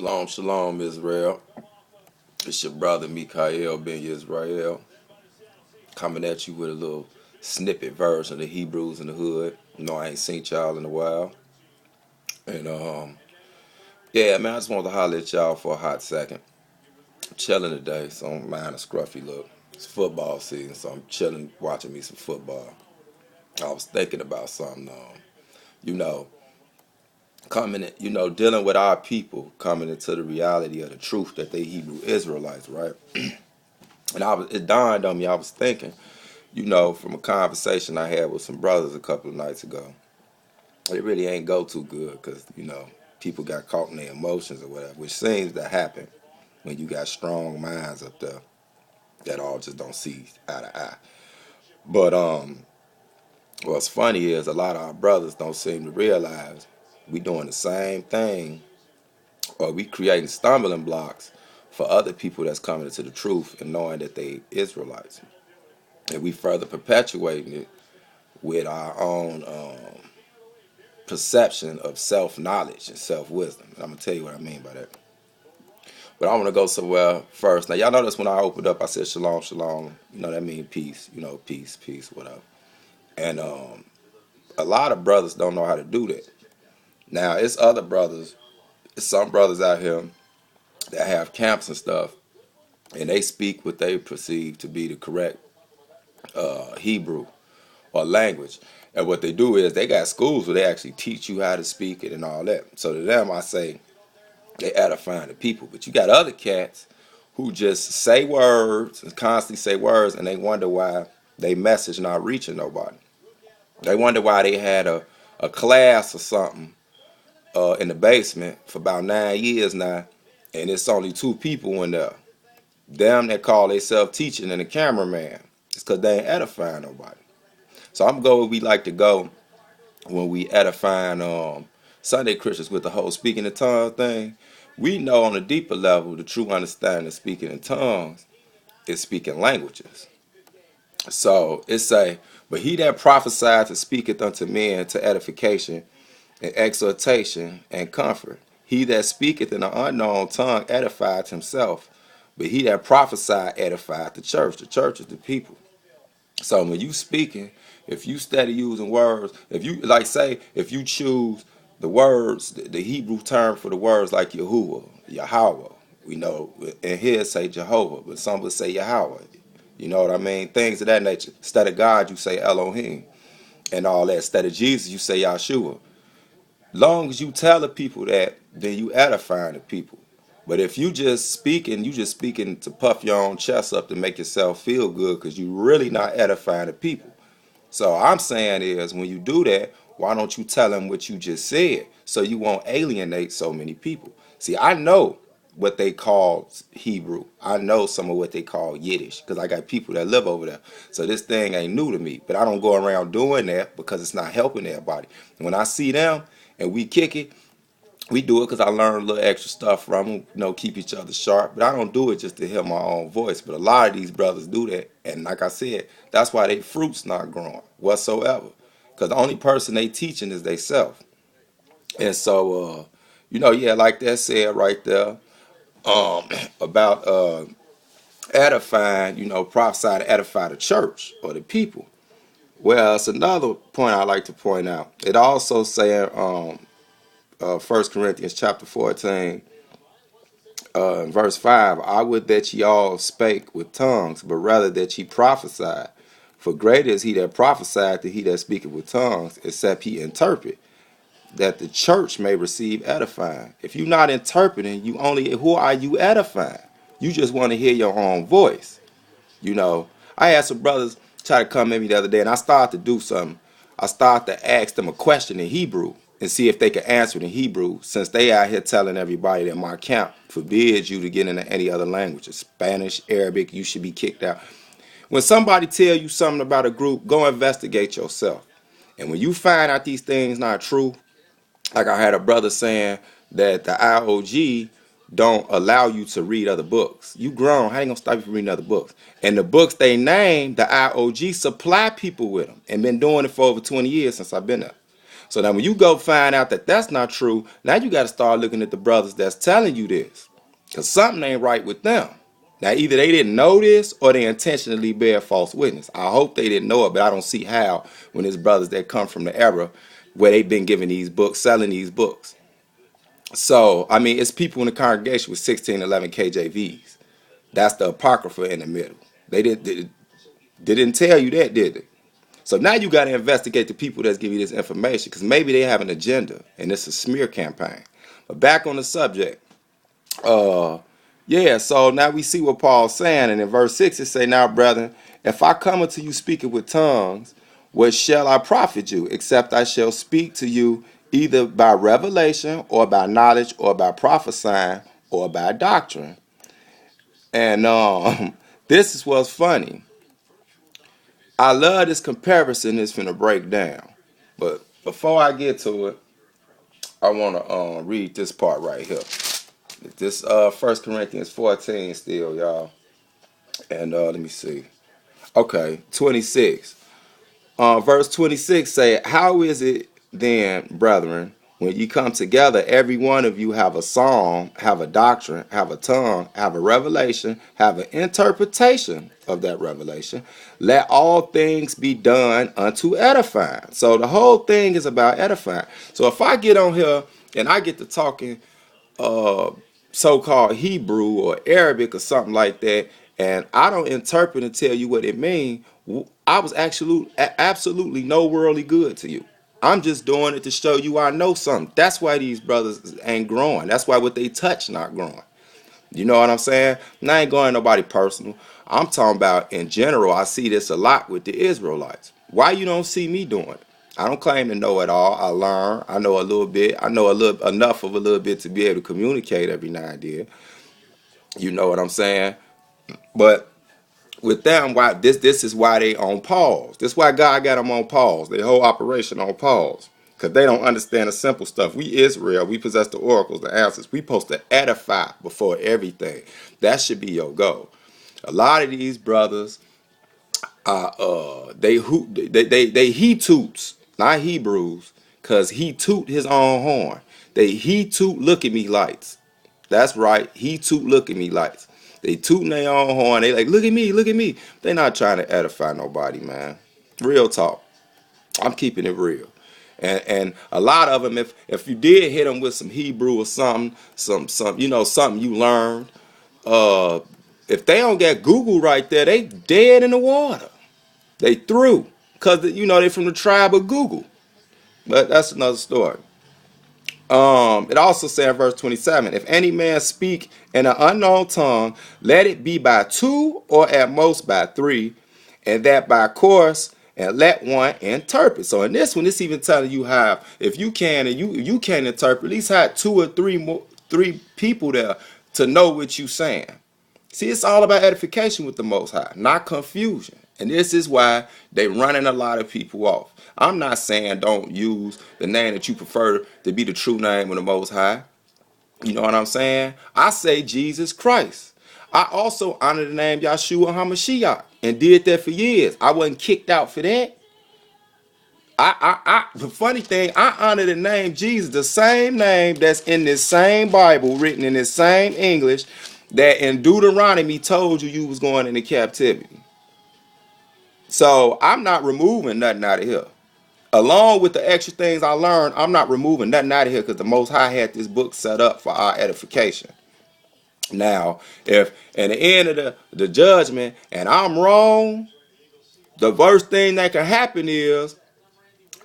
Shalom, shalom, Israel. It's your brother Mikael ben Yisrael coming at you with a little snippet version of the Hebrews in the Hood. I ain't seen y'all in a while. And yeah, man, I just wanted to holler at y'all for a hot second. I'm chilling today, so I'm mind a scruffy look. It's football season, so I'm chilling watching me some football. I was thinking about something, you know, dealing with our people coming into the reality of the truth that they Hebrew Israelites, right? And it dawned on me, I was thinking, from a conversation I had with some brothers a couple of nights ago. It really ain't go too good because, people got caught in their emotions or whatever, which seems to happen when you got strong minds up there that all just don't see eye to eye. But what's funny is a lot of our brothers don't seem to realize we doing the same thing, or we creating stumbling blocks for other people that's coming into the truth and knowing that they Israelites. And we further perpetuating it with our own perception of self-knowledge and self-wisdom. And I'm going to tell you what I mean by that. But I want to go somewhere first. Now, y'all notice when I opened up, I said shalom, shalom. That means peace. Peace, peace, whatever. And a lot of brothers don't know how to do that. Now, it's some brothers out here that have camps and stuff, and they speak what they perceive to be the correct Hebrew or language. And what they do is they got schools where they actually teach you how to speak it and all that. So to them, I say they edifying the people. But you got other cats who just say words and constantly say words, and they wonder why they message not reaching nobody. They wonder why they had a class or something in the basement for about 9 years now, and it's only 2 people in there. Them that call themselves teaching and a cameraman. It's because they ain't edifying nobody. So I'm going where we like to go when we edifying Sunday Christians with the whole speaking in tongues thing. We know on a deeper level the true understanding of speaking in tongues is speaking languages. So it say, but he that prophesied to speaketh unto men to edification and exhortation and comfort. He that speaketh in an unknown tongue edifieth himself, but he that prophesied edifieth the church. The church is the people. So when you speaking, if you study using words, if you choose the words, the Hebrew term for the words like Yahuwah, Yahweh, and here say Jehovah, but some would say Yahweh. You know what I mean? Things of that nature. Instead of God, you say Elohim and all that. Instead of Jesus, you say Yahshua. Long as you tell the people that, then you edifying the people. But if you just speaking to puff your own chest up to make yourself feel good because you really not edifying the people. So I'm saying is when you do that, why don't you tell them what you just said so you won't alienate so many people? See, I know what they call Hebrew. I know some of what they call Yiddish because I got people that live over there. So this thing ain't new to me, but I don't go around doing that because it's not helping everybody. And when I see them and we kick it, we do it because I learned a little extra stuff from them, keep each other sharp. But I don't do it just to hear my own voice. But a lot of these brothers do that. And like I said, that's why they fruit's not growing whatsoever. Because the only person they teaching is they self. And so, yeah, like that said right there about edifying, prophesy to edify the church or the people. Well, it's another point I like to point out. It also saying 1 Corinthians chapter 14, verse 5, I would that ye all spake with tongues, but rather that ye prophesied. For greater is he that prophesied than he that speaketh with tongues, except he interpret, that the church may receive edifying. If you're not interpreting, who are you edifying? You just want to hear your own voice. I had some brothers try to come at me the other day, and I started to do something. I started to ask them a question in Hebrew and see if they could answer it in Hebrew, since they out here telling everybody that my camp forbids you to get into any other languages. Spanish, Arabic, you should be kicked out. When somebody tell you something about a group, go investigate yourself. And when you find out these things not true, like I had a brother saying that the IOG don't allow you to read other books. You grown, how you gonna stop you from reading other books? And the books they name, the IOG supply people with them and been doing it for over 20 years since I've been there. So now when you go find out that that's not true, now you got to start looking at the brothers that's telling you this. Because something ain't right with them. Now either they didn't know this or they intentionally bear false witness. I hope they didn't know it, but I don't see how when there's brothers that come from the era where they've been giving these books, selling these books. So, I mean, it's people in the congregation with 1611 KJVs. That's the Apocrypha in the middle. They didn't tell you that, did they? So now you got to investigate the people that's giving you this information because maybe they have an agenda and it's a smear campaign. But back on the subject, yeah, so now we see what Paul's saying, and in verse 6 it say, now, brethren, if I come unto you speaking with tongues, what shall I profit you, except I shall speak to you either by revelation, or by knowledge, or by prophesying, or by doctrine? And this is what's funny. I love this comparison it's finna break down. But before I get to it, I want to read this part right here. This 1 Corinthians 14 still, y'all. And let me see. Okay, 26. Verse 26 say, how is it then, brethren, when you come together, every one of you have a psalm, have a doctrine, have a tongue, have a revelation, have an interpretation of that revelation. Let all things be done unto edifying. So the whole thing is about edifying. So if I get on here and I get to talking so-called Hebrew or Arabic or something like that, and I don't interpret and tell you what it means, I was absolutely no worldly good to you. I'm just doing it to show you I know something. That's why these brothers ain't growing. That's why what they touch not growing. You know what I'm saying? And I ain't going nobody personal. I'm talking about in general. I see this a lot with the Israelites. Why you don't see me doing it? I don't claim to know it all. I learn. I know a little bit. I know enough of a little bit to be able to communicate every now and then. You know what I'm saying? But with them, why this is why they on pause. This is why God got them on pause. Their whole operation on pause. Because they don't understand the simple stuff. We Israel, we possess the oracles, the answers. We supposed to edify before everything. That should be your goal. A lot of these brothers they he toots, not Hebrews, because he toot his own horn. He toot look at me lights. That's right. He toot look at me lights. They tooting their own horn. They like, look at me, look at me. They not trying to edify nobody, man. Real talk. I'm keeping it real. And a lot of them, if you did hit them with some Hebrew or something, some something you learned, if they don't get Google right there, they dead in the water. They through. Because, they from the tribe of Google. But that's another story. It also says in verse 27, if any man speak in an unknown tongue, let it be by two or at most by three, and that by course, and let one interpret. So in this one, it's even telling you how, if you can and you can't interpret, at least have two or three people there to know what you saying. See, it's all about edification with the Most High, not confusion. And this is why they running a lot of people off. I'm not saying don't use the name that you prefer to be the true name of the Most High. You know what I'm saying? I say Jesus Christ. I also honor the name Yahshua HaMashiach and did that for years. I wasn't kicked out for that. The funny thing, I honor the name Jesus, the same name that's in this same Bible, written in this same English, that in Deuteronomy told you was going into captivity. So I'm not removing nothing out of here. Along with the extra things I learned, I'm not removing nothing out of here because the Most High had this book set up for our edification. Now, if at the end of the judgment and I'm wrong, the worst thing that can happen is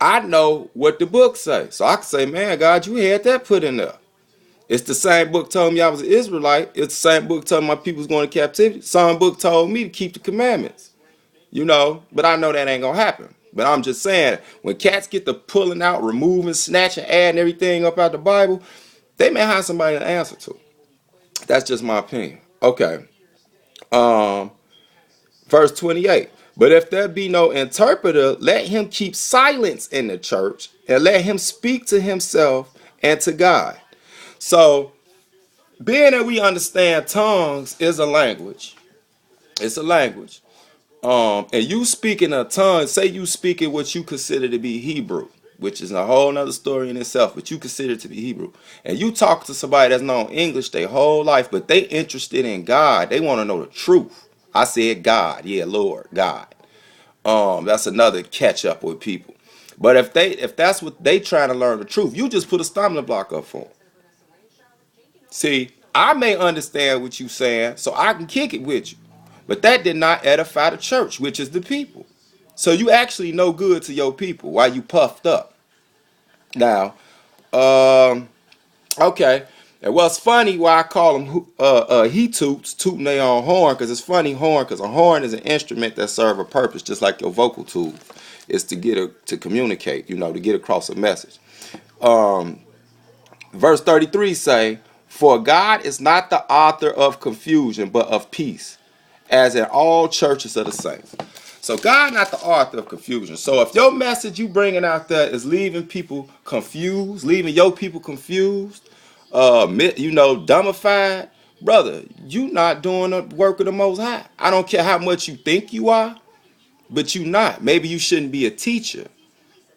I know what the book says. So I can say, man, God, you had that put in there. It's the same book told me I was an Israelite. It's the same book told my people was going to captivity. Some book told me to keep the commandments. But I know that ain't going to happen. But I'm just saying, when cats get to pulling out, removing, snatching, adding everything up out the Bible, they may have somebody to answer to. That's just my opinion. Okay. Verse 28. But if there be no interpreter, let him keep silence in the church and let him speak to himself and to God. So, being that we understand tongues is a language. It's a language. And you speaking a tongue, say you speaking what you consider to be Hebrew. which is a whole nother story in itself, but you consider it to be Hebrew. And you talk to somebody that's known English their whole life, but they interested in God. They want to know the truth. I said God, yeah, Lord, God. That's another catch up with people. But if that's what they trying to learn the truth, you just put a stumbling block up for them. See, I may understand what you saying, so I can kick it with you. But that did not edify the church, which is the people. So you actually no good to your people while you puffed up. Now, okay. And what's funny why I call them he toots, tooting their own horn, because it's funny horn, because a horn is an instrument that serves a purpose, just like your vocal tools. It's to communicate, to get across a message. Verse 33 say, "For God is not the author of confusion, but of peace, as in all churches of the saints." So God not the author of confusion. So if your message you bringing out there is leaving people confused, leaving your people confused, dumbified, brother, you not doing the work of the Most High. I don't care how much you think you are, but you not. Maybe you shouldn't be a teacher.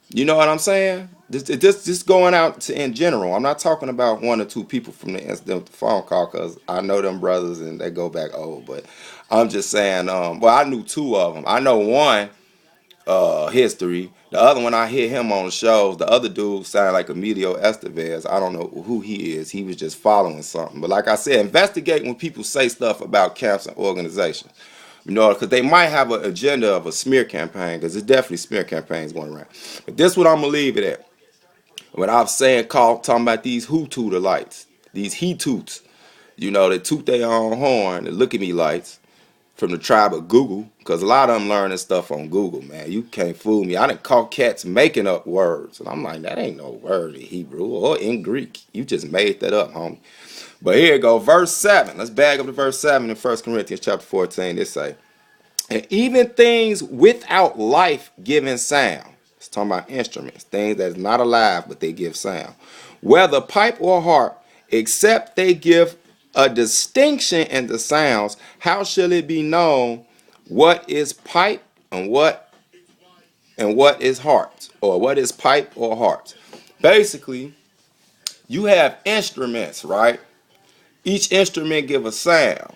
You know what I'm saying? This going out in general. I'm not talking about one or two people from the phone call, because I know them brothers and they go back old. But I'm just saying, I knew two of them. I know one history. The other one, I hear him on the shows. The other dude sounded like Emilio Estevez. I don't know who he is. He was just following something. But like I said, investigate when people say stuff about camps and organizations. Because they might have an agenda of a smear campaign, because there's definitely smear campaigns going around. But this is what I'm going to leave it at. When I was talking about these Hututer lights, these he toots, they toot their own horn, the look at me lights from the tribe of Google, because a lot of them learning stuff on Google, man. You can't fool me. I done caught cats making up words, and I'm like, that ain't no word in Hebrew or in Greek. You just made that up, homie. But here you go, verse 7. Let's bag up to verse 7 in 1 Corinthians chapter 14. It say, "And even things without life giving sound." It's talking about instruments, things that's not alive, but they give sound. "Whether pipe or harp, except they give a distinction in the sounds, how shall it be known what is pipe and what is harp, or what is pipe or harp?" Basically, you have instruments, right? Each instrument give a sound.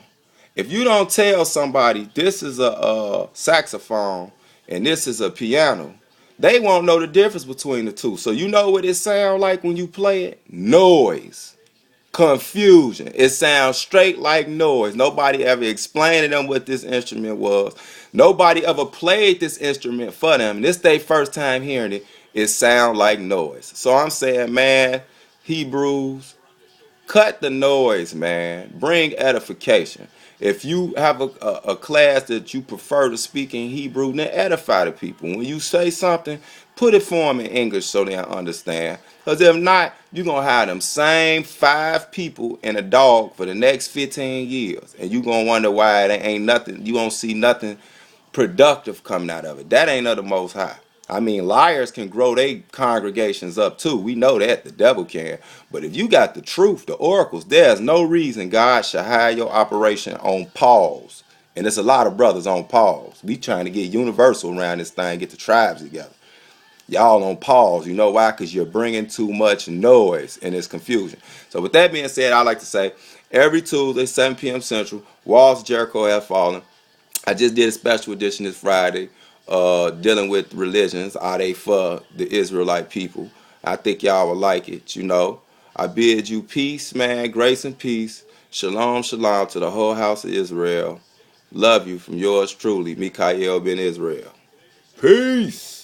If you don't tell somebody this is a saxophone and this is a piano, they won't know the difference between the two. So you know what it sounds like when you play it? Noise. Confusion. It sounds straight like noise. Nobody ever explained to them what this instrument was. Nobody ever played this instrument for them. And this their first time hearing it. It sounds like noise. So I'm saying, man, Hebrews, cut the noise, man. Bring edification. If you have a class that you prefer to speak in Hebrew, then edify the people. When you say something, put it for them in English so they understand. Because if not, you're going to have them same 5 people and a dog for the next 15 years. And you're going to wonder why it ain't nothing. You won't see nothing productive coming out of it. That ain't of the Most High. I mean, liars can grow their congregations up too. We know that. The devil can. But if you got the truth, the oracles, there's no reason God should hide your operation on pause. And there's a lot of brothers on pause. We trying to get universal around this thing, get the tribes together. Y'all on pause. You know why? Because you're bringing too much noise and it's confusion. So with that being said, I like to say every Tuesday, 7 p.m. Central, walls of Jericho have fallen. I just did a special edition this Friday, dealing with religions. Are they for the Israelite people? I think y'all will like it. I bid you peace, man, grace and peace. Shalom, shalom to the whole house of Israel. Love you from yours truly, Mikael ben Israel. Peace.